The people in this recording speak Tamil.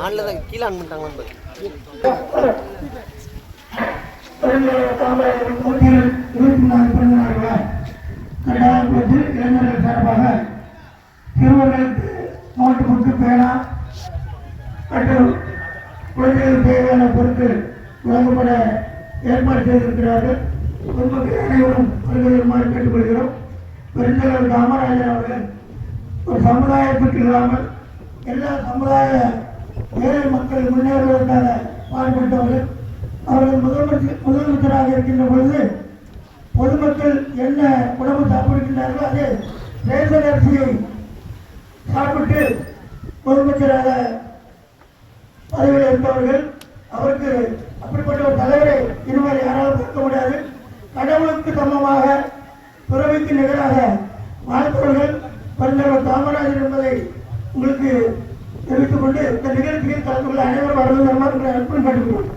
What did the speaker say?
ஆன்ல தான் கீழே ஆன் பண்ணிட்டாங்க. இளைஞர்கள் சார்பாக சிறுவர்களுக்கு நோட்டு புக்கு பேனா மற்றும் குழந்தைகளுக்கு தேவையான பொருட்கள் வழங்கப்பட ஏற்பாடு செய்திருக்கிறார்கள். பொதுமக்கள் அனைவரும் வருவதற்குமாறு கேட்டுக்கொள்கிறோம். பெருந்தலைவர் காமராஜர் அவர்கள் ஒரு சமுதாயத்திற்கு இல்லாமல் எல்லா சமுதாய ஏழை மக்கள் முன்னேறுவதற்காக பாடுபட்டவர்கள். அவர்கள் முதலமைச்சராக இருக்கின்ற பொழுது பொதுமக்கள் என்ன உணவு சாப்பிடுகின்றார்களோ அதே ரேஷன் அரிசியை சாப்பிட்டு முதலமைச்சராக பதவியில் இருந்தவர்கள். அவருக்கு அப்படிப்பட்ட ஒரு தலைவரை இதுவரை யாராலும் பார்க்க முடியாது. கடவுளுக்கு சமமாக பிறவிக்கு நிகராக வாழ்ந்தவர்கள் பெருந்தலைவர் காமராஜர் என்பதை உங்களுக்கு தெரிவித்துக் கொண்டு இந்த நிகழ்ச்சியில் கலந்து கொள்ள அனைவரும் வரவேற்குமாறு அன்புடன் கேட்டுக்கொள்கிறோம்.